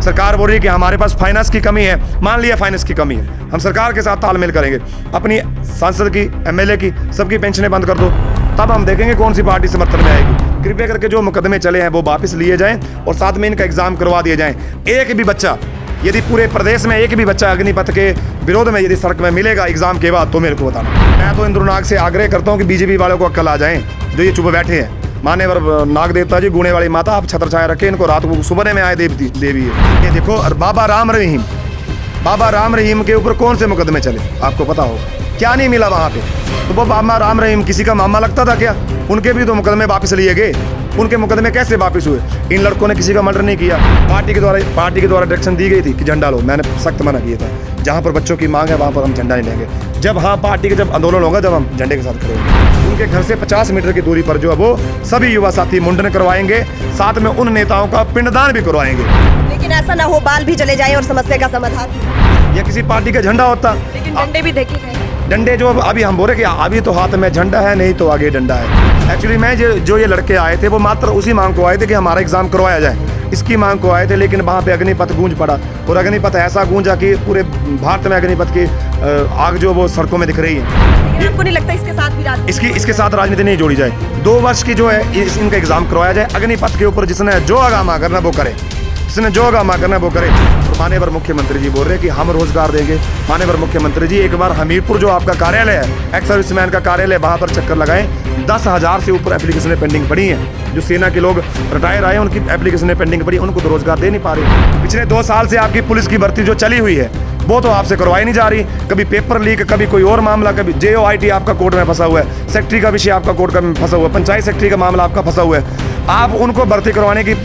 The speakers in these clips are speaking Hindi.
सरकार बोल रही है कि हमारे पास फाइनेंस की कमी है। मान लिया फाइनेंस की कमी है, हम सरकार के साथ तालमेल करेंगे, अपनी सांसद की, एमएलए की, सबकी पेंशनें बंद कर दो, तब हम देखेंगे कौन सी पार्टी समर्थन में आएगी। कृपया करके जो मुकदमे चले हैं वो वापस लिए जाएं और साथ में इनका एग्जाम करवा दिए जाएं। एक भी बच्चा, यदि पूरे प्रदेश में एक भी बच्चा अग्निपथ के विरोध में यदि सड़क में मिलेगा एग्जाम के बाद, तो मेरे को बताना। मैं तो इंद्रनाग से आग्रह करता हूँ कि बीजेपी वालों को अक्ल आ जाएं, जो ये चुप बैठे हैं। मान्यवर नाग देवता जी, गुणे वाली माता, आप छत्र छाया रखें इनको, रात को सुबह में आए देवी है ये देखो। और बाबा राम रहीम के ऊपर कौन से मुकदमे चले आपको पता हो? क्या नहीं मिला वहाँ पे? तो वो बाबा राम रहीम किसी का मामा लगता था क्या? उनके भी तो मुकदमे वापस लिए गए। उनके मुकदमे कैसे वापस हुए? इन लड़कों ने किसी का मर्डर नहीं किया। पार्टी के द्वारा डायरेक्शन दी गई थी कि झंडा लो, मैंने सख्त मना किया था। जहाँ पर बच्चों की मांग है वहाँ पर हम झंडा नहीं लेंगे। जब हाँ पार्टी के जब आंदोलन होगा, जब हम झंडे के साथ खड़े होंगे। उनके घर से 50 मीटर की दूरी पर जो है वो सभी युवा साथी मुंडन करवाएंगे, साथ में उन नेताओं का पिंडदान भी करवाएंगे। लेकिन ऐसा ना हो बाल भी चले जाए और समस्या का समाधान। या किसी पार्टी का झंडा होता, लेकिन डंडे भी देखे गए। डंडे जो अभी हम बोले कि अभी तो हाथ में झंडा है, नहीं तो आगे डंडा है। एक्चुअली मैं जो ये लड़के आए थे वो मात्र उसी मांग को आए थे कि हमारा एग्जाम करवाया जाए, इसकी मांग को आए थे। लेकिन वहाँ पे अग्निपथ गूंज पड़ा और अग्निपथ ऐसा गूंजा कि पूरे भारत में अग्निपथ की आग जो वो सड़कों में दिख रही है। आपको नहीं लगता इसके साथ भी राजनीति इसके साथ राजनीति नहीं जोड़ी जाए? 2 वर्ष की जो है इनका एग्जाम करवाया जाए। अग्निपथ के ऊपर जिसने जो हंगामा करना वो करे, जिसने जो हंगामा करना वो करे। माननीय मुख्यमंत्री जी बोल रहे हैं कि हम रोजगार देंगे। माननीय मुख्यमंत्री जी, एक बार हमीरपुर जो आपका कार्यालय है, एक्स सर्विसमैन का कार्यालय, वहाँ पर चक्कर लगाएं। 10,000 से ऊपर एप्लीकेशनें पेंडिंग पड़ी हैं। जो सेना के लोग रिटायर आए उनकी एप्लीकेशनें पेंडिंग पड़ी, उनको तो रोजगार दे नहीं पा रहे। पिछले 2 साल से आपकी पुलिस की भर्ती जो चली हुई है वो तो आपसे करवाई नहीं जा रही। कभी पेपर लीक, कभी कोई और मामला, कभी JOIT आपका कोर्ट में फंसा हुआ है, सेक्रेटरी का विषय आपका कोर्ट में फंसा हुआ है, पंचायत सेक्रेटरी का मामला आपका फंसा हुआ है। आप उनको भर्ती करवाने की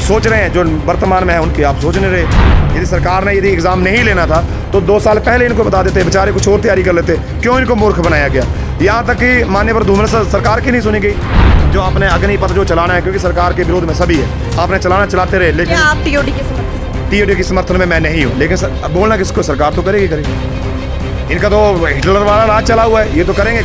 सोच रहे हैं, जो वर्तमान में है उनकी आप सोच नहीं रहे। यदि सरकार ने यदि एग्जाम नहीं लेना था तो 2 साल पहले इनको बता देते, बेचारे कुछ और तैयारी कर लेते। क्यों इनको मूर्ख बनाया गया? यहाँ तक कि माननीय धूमल सरकार की नहीं सुनी गई। जो आपने अग्निपथ जो चलाना है, क्योंकि सरकार के विरोध में सभी है, आपने चलाते रहे। लेकिन आप TOD के समर्थन में मैं नहीं हूँ। लेकिन बोलना किसको, सरकार तो करेगी। इनका तो हिटलर वाला राज चला हुआ है, ये तो करेंगे।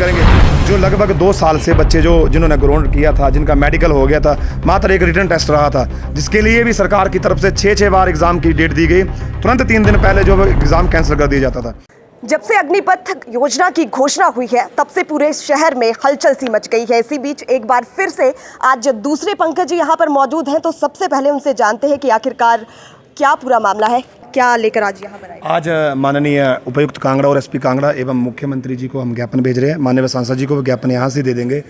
जो लगभग 2 साल से बच्चे जिन्होंने ग्राउंड किया था, जिनका मेडिकल हो गया था, मात्र एक रिटर्न टेस्ट रहा था, जिसके लिए भी सरकार की तरफ से 6 बार एग्जाम की डेट दी गई। तुरंत 3 दिन पहले जो एग्जाम कैंसिल कर दिया जाता था। जब से अग्निपथ योजना की घोषणा हुई है तब से पूरे शहर में हलचल सी मच गई है। इसी बीच एक बार फिर से आज दूसरे पंकज जी यहाँ पर मौजूद हैं, तो सबसे पहले उनसे जानते हैं कि आखिरकार क्या पूरा मामला है, क्या लेकर आज यहाँ पर आए? आज माननीय उपायुक्त कांगड़ा और SP कांगड़ा एवं मुख्यमंत्री जी को हम ज्ञापन भेज रहे हैं। माननीय सांसद जी को भी ज्ञापन यहाँ से दे देंगे।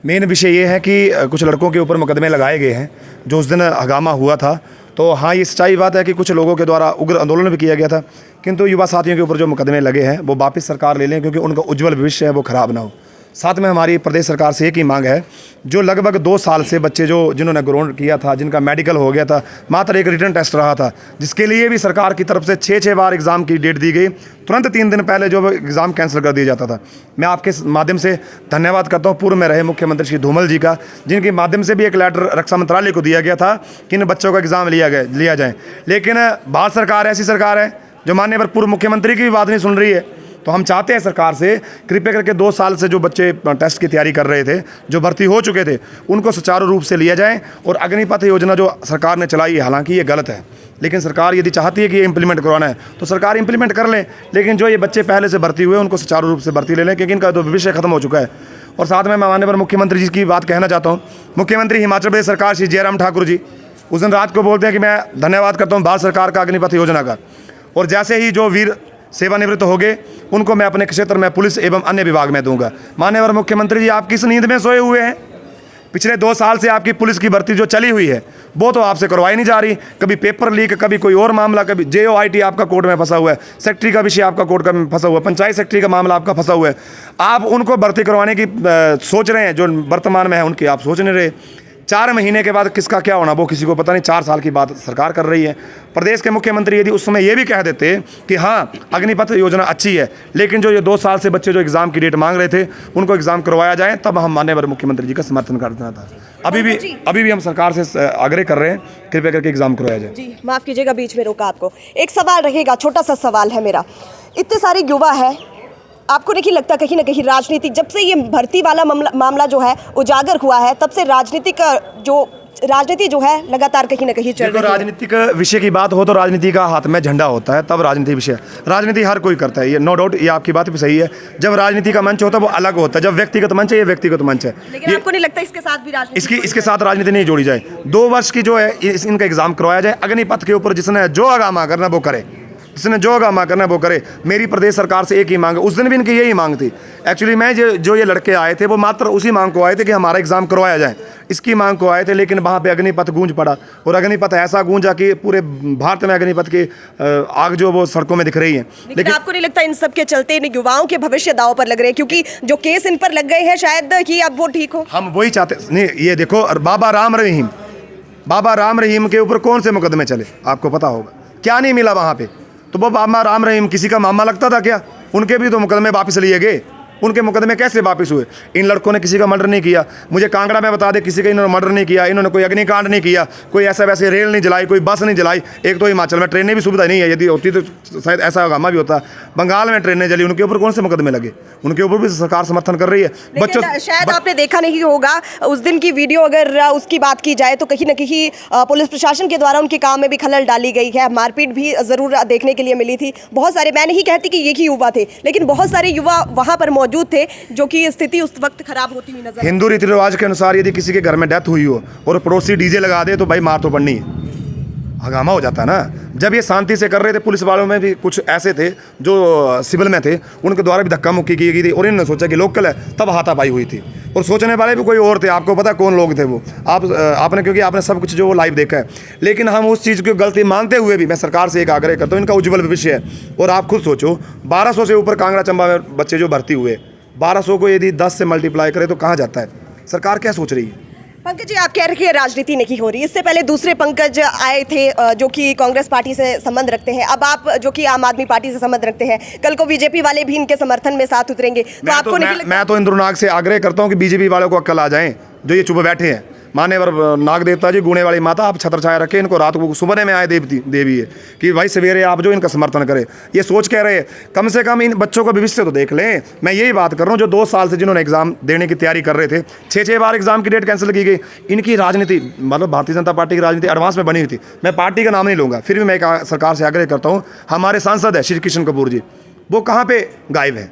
मेन विषय ये है कि कुछ लड़कों के ऊपर मुकदमे लगाए गए हैं जो उस दिन हंगामा हुआ था। तो हाँ, ये सच्चाई बात है कि कुछ लोगों के द्वारा उग्र आंदोलन भी किया गया था, किंतु युवा साथियों के ऊपर जो मुकदमे लगे हैं वो वापस सरकार ले लें, क्योंकि उनका उज्जवल भविष्य है वो खराब ना हो। साथ में हमारी प्रदेश सरकार से एक ही मांग है, जो लगभग 2 साल से बच्चे जिन्होंने ग्राउंड किया था, जिनका मेडिकल हो गया था, मात्र एक रिटर्न टेस्ट रहा था, जिसके लिए भी सरकार की तरफ से 6 बार एग्जाम की डेट दी गई। तुरंत 3 दिन पहले जो एग्ज़ाम कैंसिल कर दिया जाता था। मैं आपके माध्यम से धन्यवाद करता हूँ पूर्व में रहे मुख्यमंत्री श्री धूमल जी का, जिनके माध्यम से भी एक लेटर रक्षा मंत्रालय को दिया गया था कि इन बच्चों का एग्ज़ाम लिया जाए। लेकिन भारत सरकार ऐसी सरकार है जो माननीय पूर्व मुख्यमंत्री की भी बात नहीं सुन रही है। तो हम चाहते हैं सरकार से, कृपया करके 2 साल से जो बच्चे टेस्ट की तैयारी कर रहे थे, जो भर्ती हो चुके थे, उनको सुचारू रूप से लिया जाए। और अग्निपथ योजना जो सरकार ने चलाई है, हालांकि ये गलत है, लेकिन सरकार यदि चाहती है कि ये इंप्लीमेंट करवाना है तो सरकार इंप्लीमेंट कर ले। लेकिन जो ये बच्चे पहले से भर्ती हुए उनको सुचारू रूप से भर्ती ले लें, क्योंकि इनका तो भविष्य खत्म हो चुका है। और साथ में मैं माननीय मुख्यमंत्री जी की बात कहना चाहता हूँ। मुख्यमंत्री हिमाचल प्रदेश सरकार श्री जयराम ठाकुर जी उस दिन रात को बोलते हैं कि मैं धन्यवाद करता हूँ भारत सरकार का अग्निपथ योजना का, और जैसे ही जो वीर सेवानिवृत्त हो गए उनको मैं अपने क्षेत्र में पुलिस एवं अन्य विभाग में दूंगा। माननीय मुख्यमंत्री जी, आप किस नींद में सोए हुए हैं? पिछले 2 साल से आपकी पुलिस की भर्ती जो चली हुई है वो तो आपसे करवाई नहीं जा रही। कभी पेपर लीक, कभी कोई और मामला, कभी JOIT आपका कोर्ट में फंसा हुआ है, सेक्रेटरी का विषय आपका कोर्ट में फंसा हुआ है, पंचायत सेक्रेटरी का मामला आपका फंसा हुआ है। आप उनको भर्ती करवाने की सोच रहे हैं, जो वर्तमान में है उनकी आप सोच नहीं रहे। 4 महीने के बाद किसका क्या होना वो किसी को पता नहीं। 4 साल की बात सरकार कर रही है। प्रदेश के मुख्यमंत्री यदि उस समय ये भी कह देते कि हाँ अग्निपथ योजना अच्छी है, लेकिन जो ये 2 साल से बच्चे जो एग्ज़ाम की डेट मांग रहे थे उनको एग्ज़ाम करवाया जाए, तब हम माननीय मुख्यमंत्री जी का समर्थन करना था। अभी भी हम सरकार से आग्रह कर रहे हैं, कृपया करके एग्ज़ाम करवाया जाए। जी माफ़ कीजिएगा, बीच में रोका आपको। एक सवाल रहेगा, छोटा सा सवाल है मेरा। इतने सारे युवा है, आपको नहीं लगता कहीं ना कहीं राजनीति, जब से ये भर्ती वाला मामला जो है उजागर हुआ है, तब से राजनीति का जो राजनीति जो है लगातार कहीं ना कहीं चल देखो, रही है। राजनीतिक विषय की बात हो तो राजनीति का हाथ में झंडा होता है, तब राजनीति विषय। राजनीति हर कोई करता है, ये नो डाउट, ये आपकी बात भी सही है। जब राजनीति का मंच होता है वो अलग होता है, जब व्यक्तिगत मंच है ये व्यक्तिगत मंच है। लेकिन आपको नहीं लगता इसके साथ भी राजनीति इसके साथ राजनीति नहीं जोड़ी जाए। 2 वर्ष की जो है इनका एग्जाम करवाया जाए, अग्निपथ के ऊपर जिसने जो हंगामा करना वो करे, जिसने जो हंगामा करना वो करे। मेरी प्रदेश सरकार से एक ही मांग है, उस दिन भी इनकी यही मांग थी। एक्चुअली मैं जो ये लड़के आए थे वो मात्र उसी मांग को आए थे कि हमारा एग्जाम करवाया जाए, इसकी मांग को आए थे। लेकिन वहाँ पे अग्निपथ गूंज पड़ा, और अग्निपथ ऐसा गूंजा कि पूरे भारत में अग्निपथ की आग जो वो सड़कों में दिख रही है। लेकिन आपको नहीं लगता इन सब के चलते इन युवाओं के भविष्य दांव पर लग रहे हैं, क्योंकि जो केस इन पर लग गए हैं शायद कि अब वो ठीक हो? हम वही चाहते नहीं। ये देखो, बाबा राम रहीम के ऊपर कौन से मुकदमे चले आपको पता होगा, क्या नहीं मिला वहाँ पे। तो वो बाबा राम रहीम किसी का मामा लगता था क्या? उनके भी तो मुकदमे वापस लिए गए। उनके मुकदमे कैसे वापस हुए? इन लड़कों ने किसी का मर्डर नहीं किया। मुझे कांगड़ा में बता दे, किसी का इन्होंने मर्डर नहीं किया, इन्होंने कोई अग्निकांड नहीं किया, कोई ऐसा वैसे रेल नहीं जलाई, कोई बस नहीं जलाई। एक तो हिमाचल में ट्रेनें भी सुविधा नहीं है, यदि होती तो शायद ऐसा हंगामा भी होता। बंगाल में ट्रेनें जली, उनके ऊपर कौन से मुकदमे लगे? उनके ऊपर भी सरकार समर्थन कर रही है। बच्चों शायद आपने देखा नहीं होगा उस दिन की वीडियो, अगर उसकी बात की जाए तो कहीं ना कहीं पुलिस प्रशासन के द्वारा उनके काम में भी खलल डाली गई है। मारपीट भी जरूर देखने के लिए मिली थी। बहुत सारे, मैं नहीं कहती कि एक ही युवा थे, लेकिन बहुत सारे युवा वहां पर मौजूद थे जो कि स्थिति उस वक्त खराब होती हुई नजर। हिंदू रीति रिवाज के अनुसार यदि किसी के घर में डेथ हुई हो और पड़ोसी डीजे लगा दे तो भाई मार तो पड़नी है, हंगामा हो जाता है ना। जब ये शांति से कर रहे थे, पुलिस वालों में भी कुछ ऐसे थे जो सिविल में थे, उनके द्वारा भी धक्का मुक्की की गई थी, और इन्होंने सोचा कि लोकल है, तब हाथापाई हुई थी। और सोचने वाले भी कोई और थे, आपको पता कौन लोग थे वो, आपने क्योंकि आपने सब कुछ जो वो लाइव देखा है। लेकिन हम उस चीज़ की गलती मानते हुए भी मैं सरकार से एक आग्रह करता हूँ, इनका उज्ज्वल भविष्य है। और आप खुद सोचो, 1200 से ऊपर कांगड़ा चंबा में बच्चे जो भर्ती हुए, 1200 को यदि 10 से मल्टीप्लाई करें तो कहाँ जाता है? सरकार क्या सोच रही है? पंकज जी, आप कह रहे हैं राजनीति नहीं हो रही। इससे पहले दूसरे पंकज आए थे जो कि कांग्रेस पार्टी से संबंध रखते हैं। अब आप जो कि आम आदमी पार्टी से संबंध रखते हैं, कल को बीजेपी वाले भी इनके समर्थन में साथ उतरेंगे, तो आपको नहीं लगता? मैं तो इंद्रनाग से आग्रह करता हूँ कि बीजेपी वालों को अक्ल आ जाए, जो ये चुप बैठे हैं। मान्यवर नाग देवता जी, गुणे वाली माता, आप छत्र छाया रखें इनको, रात को सुबह में आए देवी है कि भाई सवेरे आप जो इनका समर्थन करें। ये सोच कह रहे हैं, कम से कम इन बच्चों का भविष्य तो देख लें। मैं यही बात कर रहा हूँ, जो 2 साल से जिन्होंने एग्जाम देने की तैयारी कर रहे थे, 6 बार एग्जाम की डेट कैंसिल की गई। इनकी राजनीति, मतलब भारतीय जनता पार्टी की राजनीति एडवांस में बनी हुई थी। मैं पार्टी का नाम नहीं लूँगा, फिर भी मैं सरकार से आग्रह करता हूँ, हमारे सांसद है श्री कृष्ण कपूर जी, वो कहाँ पे गायब है?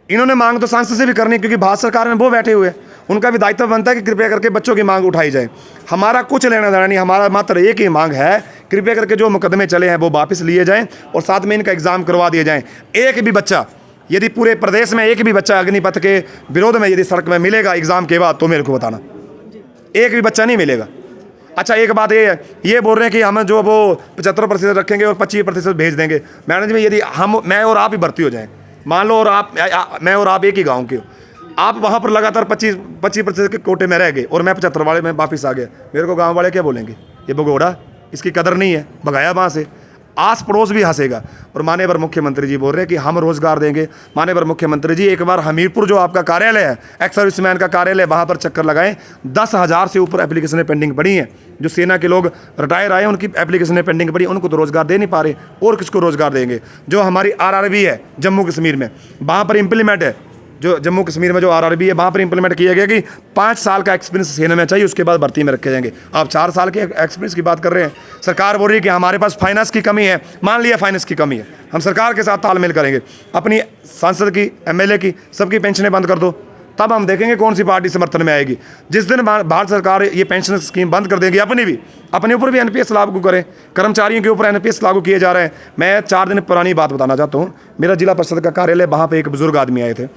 इन्होंने मांग तो सांसद से भी करनी, क्योंकि भारत सरकार में वो बैठे हुए हैं, उनका भी दायित्व बनता है कि कृपया करके बच्चों की मांग उठाई जाए। हमारा कुछ लेना देना नहीं, हमारा मात्र एक ही मांग है, कृपया करके जो मुकदमे चले हैं वो वापस लिए जाएं, और साथ में इनका एग्जाम करवा दिए जाएं। एक भी बच्चा, यदि पूरे प्रदेश में एक भी बच्चा अग्निपथ के विरोध में यदि सड़क में मिलेगा एग्जाम के बाद, तो मेरे को बताना, एक भी बच्चा नहीं मिलेगा। अच्छा, एक बात ये है, ये बोल रहे हैं कि हम जो वो 75% रखेंगे और 25% भेज देंगे। मैडम जी, यदि मैं और आप ही भर्ती हो जाएँ, मान लो, और मैं और आप एक ही गांव के हो, आप वहाँ पर लगातार 25% के कोटे में रह गए और मैं 75 वाले में वापस आ गया, मेरे को गांव वाले क्या बोलेंगे? ये भगोड़ा, इसकी कदर नहीं है, भगाया वहाँ से। आस पड़ोस भी हंसेगा। और माननीय मुख्यमंत्री जी बोल रहे हैं कि हम रोजगार देंगे। माननीय मुख्यमंत्री जी, एक बार हमीरपुर जो आपका कार्यालय है, एक्स सर्विसमैन का कार्यालय, वहाँ पर चक्कर लगाएं। 10,000 से ऊपर एप्लीकेशनें पेंडिंग पड़ी हैं। जो सेना के लोग रिटायर आए, उनकी एप्लीकेशनें पेंडिंग पड़ी, उनको तो रोजगार दे नहीं पा रहे, और किसको रोजगार देंगे? जो हमारी RRB है जम्मू कश्मीर में, वहाँ पर इम्प्लीमेंट है, जो जम्मू कश्मीर में जो RRB है, वहाँ पर इंप्लीमेंट किया गया कि 5 साल का एक्सपीरियंस सेना में चाहिए, उसके बाद भर्ती में रखे जाएंगे। आप 4 साल के एक्सपीरियंस की बात कर रहे हैं। सरकार बोल रही है कि हमारे पास फाइनेंस की कमी है। मान लिया फाइनेंस की कमी है, हम सरकार के साथ तालमेल करेंगे, अपनी सांसद की, MLA की, सबकी पेंशनें बंद कर दो, तब हम देखेंगे कौन सी पार्टी समर्थन में आएगी। जिस दिन भारत सरकार ये पेंशन स्कीम बंद कर देगी, अपने ऊपर भी NPS लागू करें। कर्मचारियों के ऊपर NPS लागू किए जा रहे हैं। मैं 4 दिन पुरानी बात बताना चाहता हूँ। मेरा जिला परिषद का कार्यालय, वहाँ पे एक बुजुर्ग आदमी आए थे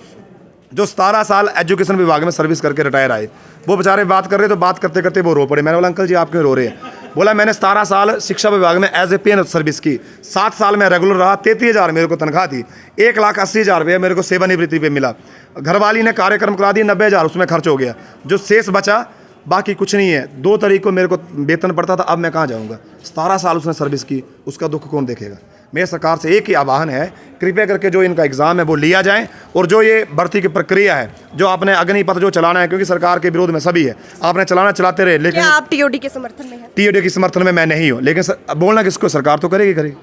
जो 17 साल एजुकेशन विभाग में सर्विस करके रिटायर आए। वो बेचारे बात कर रहे, तो बात करते करते वो रो पड़े। मैंने बोला, अंकल जी आप क्यों रो रहे हैं? बोला, मैंने 17 साल शिक्षा विभाग में एज ए पेन सर्विस की, 7 साल में रेगुलर रहा, 33,000 मेरे को तनख्वाह थी, 1,80,000 रुपये मेरे को सेवानिवृत्ति पे मिला। घरवाली ने कार्यक्रम करा दी, 90,000 उसमें खर्च हो गया, जो शेष बचा बाकी कुछ नहीं है। 2 तारीख को मेरे को वेतन पड़ता था, अब मैं कहाँ जाऊँगा? 17 साल उसने सर्विस की, उसका दुख कौन देखेगा? मेरे सरकार से एक ही आह्वान है, कृपया करके जो इनका एग्ज़ाम है वो लिया जाए, और जो ये भर्ती की प्रक्रिया है, जो आपने अग्निपथ जो चलाना है, क्योंकि सरकार के विरोध में सभी है, आपने चलाते रहे। लेकिन क्या आप TOD के समर्थन में हैं? TOD के समर्थन में मैं नहीं हूँ, लेकिन बोलना किसको, सरकार तो करेगी।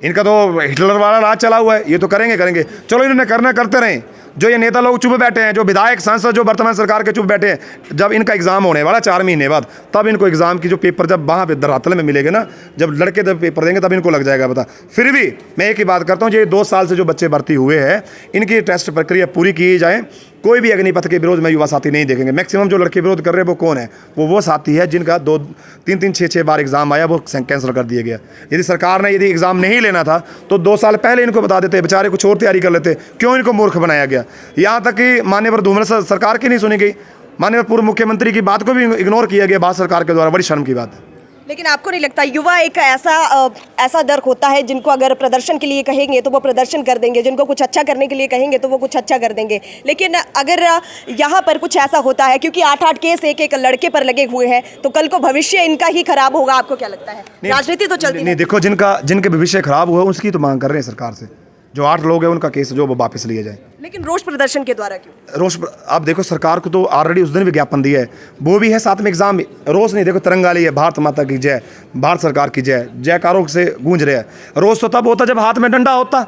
इनका तो हिटलर वाला राज चला हुआ है, ये तो करेंगे। चलो इन्होंने करना करते रहें। जो ये नेता लोग चुप बैठे हैं, जो विधायक सांसद जो वर्तमान सरकार के चुप बैठे हैं, जब इनका एग्जाम होने वाला 4 महीने बाद, तब इनको एग्जाम की जो पेपर जब वहाँ पे धरातल में मिलेंगे ना, जब लड़के जब पेपर देंगे तब इनको लग जाएगा पता। फिर भी मैं एक ही बात करता हूँ, ये 2 साल से जो बच्चे भर्ती हुए हैं, इनकी टेस्ट प्रक्रिया पूरी की जाए। कोई भी अग्निपथ के विरोध में युवा साथी नहीं देखेंगे। मैक्सिमम जो लड़के विरोध कर रहे हैं वो कौन है? वो साथी है जिनका 2-3 6 बार एग्जाम आया, वो कैंसिल कर दिया गया। यदि सरकार ने यदि एग्जाम नहीं लेना था तो 2 साल पहले इनको बता देते, बेचारे कुछ और तैयारी कर लेते। क्यों इनको मूर्ख बनाया गया? यहाँ तक कि माननीय धूमल सरकार की नहीं सुनी गई, माननीय पूर्व मुख्यमंत्री की बात को भी इग्नोर किया गया भारत सरकार के द्वारा। बड़ी शर्म की बात है। लेकिन आपको नहीं लगता युवा एक ऐसा दर होता है जिनको अगर प्रदर्शन के लिए कहेंगे तो वो प्रदर्शन कर देंगे, जिनको कुछ अच्छा करने के लिए कहेंगे तो वो कुछ अच्छा कर देंगे। लेकिन अगर यहाँ पर कुछ ऐसा होता है, क्योंकि 8-8 केस एक लड़के पर लगे हुए हैं, तो कल को भविष्य इनका ही खराब होगा, आपको क्या लगता है? राजनीति तो चलती नहीं, देखो जिनके भविष्य खराब हुआ उसकी तो मांग कर रहे हैं सरकार से। जो 8 लोग हैं उनका केस जो वो वापस लिए जाए। लेकिन रोष प्रदर्शन के द्वारा क्यों? आप देखो सरकार को तो ऑलरेडी उस दिन विज्ञापन दिया है, वो भी है साथ में एग्जाम भी। रोज नहीं, देखो तिरंगा लिए भारत माता की जय, भारत सरकार की जय, जयकारों से गूंज रहे हैं। रोज तो तब होता जब हाथ में डंडा होता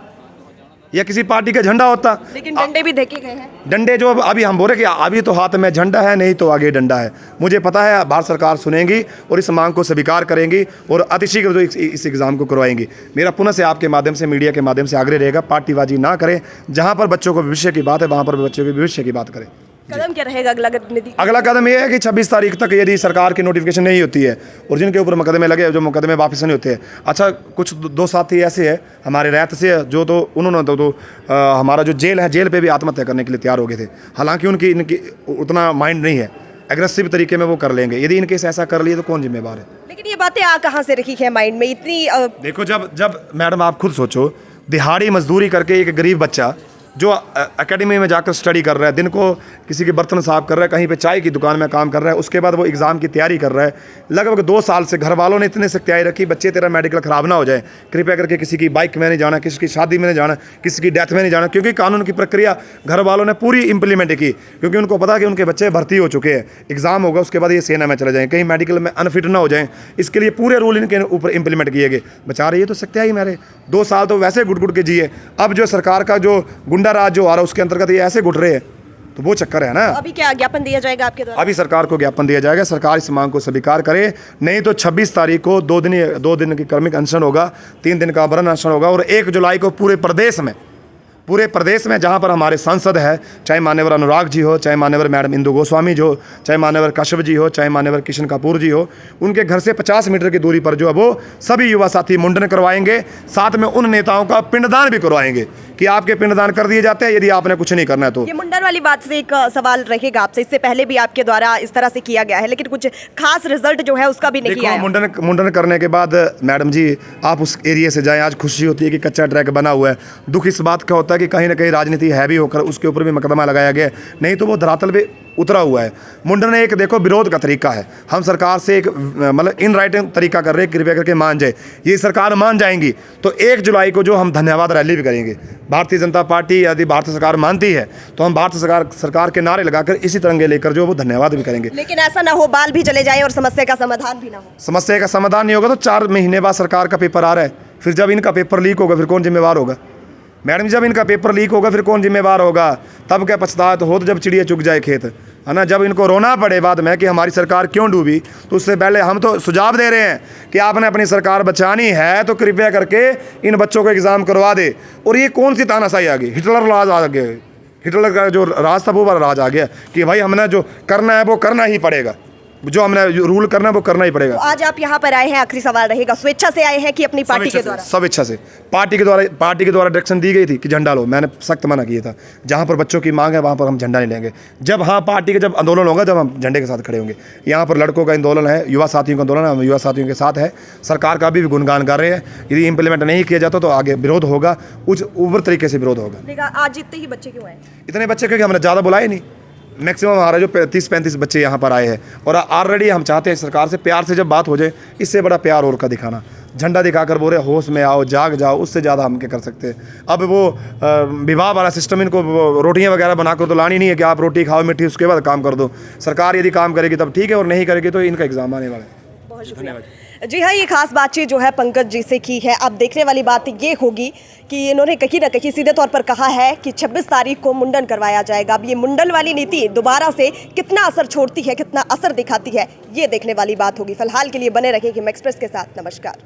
या किसी पार्टी का झंडा होता। लेकिन डंडे भी देखे गए हैं। डंडे जो अभी हम बोल रहे कि अभी तो हाथ में झंडा है, नहीं तो आगे डंडा है। मुझे पता है भारत सरकार सुनेगी और इस मांग को स्वीकार करेंगी और अतिशीघ्र जो इस एग्ज़ाम को करवाएंगी। मेरा पुनः से आपके माध्यम से, मीडिया के माध्यम से आग्रह रहेगा, पार्टीबाजी ना करें। जहाँ पर बच्चों को भविष्य की बात है वहाँ पर बच्चों के भविष्य की बात करें। कदम क्या रहेगा अगला कदम ये है कि 26 तारीख तक यदि सरकार की नोटिफिकेशन नहीं होती है और जिनके ऊपर मुकदमे लगे, जो मुकदमे वापस नहीं होते हैं। अच्छा, कुछ 2 साथी ऐसे हैं हमारे रैत से जो तो उन्होंने तो हमारा जो जेल है, जेल पे भी आत्महत्या करने के लिए तैयार हो गए थे। हालांकि इनकी उतना माइंड नहीं है, एग्रेसिव तरीके में वो कर लेंगे। यदि इनके ऐसा कर लिए तो कौन जिम्मेवार है? लेकिन ये बातें आ कहाँ से रखी है माइंड में इतनी? देखो, जब मैडम आप खुद सोचो, दिहाड़ी मजदूरी करके एक गरीब बच्चा जो एकेडमी में जाकर स्टडी कर रहा है, दिन को किसी के बर्तन साफ कर रहा है, कहीं पे चाय की दुकान में काम कर रहा है, उसके बाद वो एग्ज़ाम की तैयारी कर रहा है। लगभग 2 साल से घर वालों ने इतने सख्ताई रखी, बच्चे तेरा मेडिकल ख़राब ना हो जाए, कृपया करके किसी की बाइक में नहीं जाना, किसी की शादी में नहीं जाना, किसी की डेथ में नहीं जाना। क्योंकि कानून की प्रक्रिया घर वालों ने पूरी इंप्लीमेंट की, क्योंकि उनको पता कि उनके बच्चे भर्ती हो चुके हैं। एग्ज़ाम होगा उसके बाद ये सेना में चले जाएँ, कहीं मेडिकल में अनफिट ना हो जाएँ, इसके लिए पूरे रूल इनके ऊपर इंप्लीमेंट किए गए। बेचारे ये तो सख्ताई मेरे 2 साल तो वैसे घुट के जिए। अब जो सरकार का जो गुंडा राज जो आ रहा है उसके अंतर्गत ये ऐसे घुट रहे हैं, तो वो चक्कर है ना। अभी क्या ज्ञापन दिया जाएगा आपके द्वारा? अभी सरकार को ज्ञापन दिया जाएगा, सरकार इस मांग को स्वीकार करे, नहीं तो 26 तारीख को 2 दिन की क्रमिक अनशन होगा, 3 दिन का अवरण अनशन होगा और 1 जुलाई को पूरे प्रदेश में जहां पर हमारे सांसद है, चाहे मान्यवर अनुराग जी हो, चाहे मान्यवर मैडम इंदु गोस्वामी जी हो, चाहे मान्यवर कश्यप जी हो, चाहे मान्यवर किशन कपूर जी हो, उनके घर से 50 मीटर की दूरी पर जो है वो सभी युवा साथी मुंडन करवाएंगे। साथ में उन नेताओं का पिंडदान भी करवाएंगे कि आपके पिंडदान कर दिए जाते हैं यदि आपने कुछ नहीं करना है तो। ये मुंडन वाली बात से एक सवाल रहेगा आपसे, इससे पहले भी आपके द्वारा इस तरह से किया गया है, लेकिन कुछ खास रिजल्ट जो है उसका भी नहीं आया। मुंडन करने के बाद मैडम जी आप उस एरिया से जाएं, आज खुशी होती है कि कच्चा ट्रैक बना हुआ है। दुख इस बात का होता है कि कहीं ना कहीं राजनीति हैवी होकर उसके ऊपर भी मुकदमा लगाया गया, नहीं तो वो धरातल पे उतरा हुआ है। मुंडन एक देखो विरोध का तरीका है, हम सरकार से एक मतलब इन राइटिंग तरीका कर रहे हैं, कृपया करके मान जाए। ये सरकार मान जाएंगी तो 1 जुलाई को जो हम धन्यवाद रैली भी करेंगे। भारतीय जनता पार्टी यदि भारत सरकार मानती है तो हम भारत सरकार के नारे लगाकर इसी तरंगे लेकर जो वो धन्यवाद भी करेंगे। लेकिन ऐसा ना हो बाल भी चले जाए और समस्या का समाधान भी ना हो। समस्या का समाधान नहीं होगा तो 4 महीने बाद सरकार का पेपर आ रहा है, फिर जब इनका पेपर लीक होगा फिर कौन जिम्मेवार होगा? मैडम, जब इनका पेपर लीक होगा फिर कौन जिम्मेवार होगा? तब क्या पछताहत हो तो जब चिड़िया चुग जाए खेत, है ना। जब इनको रोना पड़े बाद में कि हमारी सरकार क्यों डूबी, तो उससे पहले हम तो सुझाव दे रहे हैं कि आपने अपनी सरकार बचानी है तो कृपया करके इन बच्चों को एग्ज़ाम करवा दे। और ये कौन सी तानाशाही आ गई? हिटलर राज आ गया, हिटलर का जो राज था वो वाला राज आ गया कि भाई हमने जो करना है वो करना ही पड़ेगा, जो हमने रूल करना है वो करना ही पड़ेगा। तो आज आप यहाँ पर आए हैं, आखिरी सवाल रहेगा, स्वेच्छा से आए हैं कि अपनी पार्टी के द्वारा? सब इच्छा से। पार्टी के द्वारा डायरेक्शन दी गई थी कि झंडा लो, मैंने सख्त मना किया था। जहाँ पर बच्चों की मांग है वहाँ पर हम झंडा नहीं लेंगे। जब पार्टी का जब आंदोलन होगा जब हम झंडे के साथ खड़े होंगे। यहाँ पर लड़कों का आंदोलन है, युवा साथियों का आंदोलन है, हम युवा साथियों के साथ है। सरकार का भी गुणगान कर रहे हैं, यदि इम्प्लीमेंट नहीं किया जाता तो आगे विरोध होगा, उस उग्र तरीके से विरोध होगा। आज इतने ही बच्चे क्यों आए? इतने बच्चे क्योंकि हमने ज़्यादा बुलाए नहीं, मैक्सिमम हमारा जो 30-35 बच्चे यहाँ पर आए हैं और ऑलरेडी हम चाहते हैं सरकार से प्यार से जब बात हो जाए, इससे बड़ा प्यार और का दिखाना। झंडा दिखाकर बोले होश में आओ, जाग जाओ, उससे ज़्यादा हम क्या कर सकते हैं। अब वो विवाह वाला सिस्टम इनको रोटियां वगैरह बनाकर तो लानी नहीं है कि आप रोटी खाओ मीठी उसके बाद काम कर दो। सरकार यदि काम करेगी तब ठीक है और नहीं करेगी तो इनका एग्ज़ाम आने वाला है। बहुत शुक्रिया। जी हाँ, ये खास बातचीत जो है पंकज जी से की है। अब देखने वाली बात ये होगी कि इन्होंने कहीं ना कहीं सीधे तौर पर कहा है कि 26 तारीख को मुंडन करवाया जाएगा। अब ये मुंडन वाली नीति दोबारा से कितना असर छोड़ती है, कितना असर दिखाती है, ये देखने वाली बात होगी। फिलहाल के लिए बने रहिए हिम एक्सप्रेस के साथ। नमस्कार।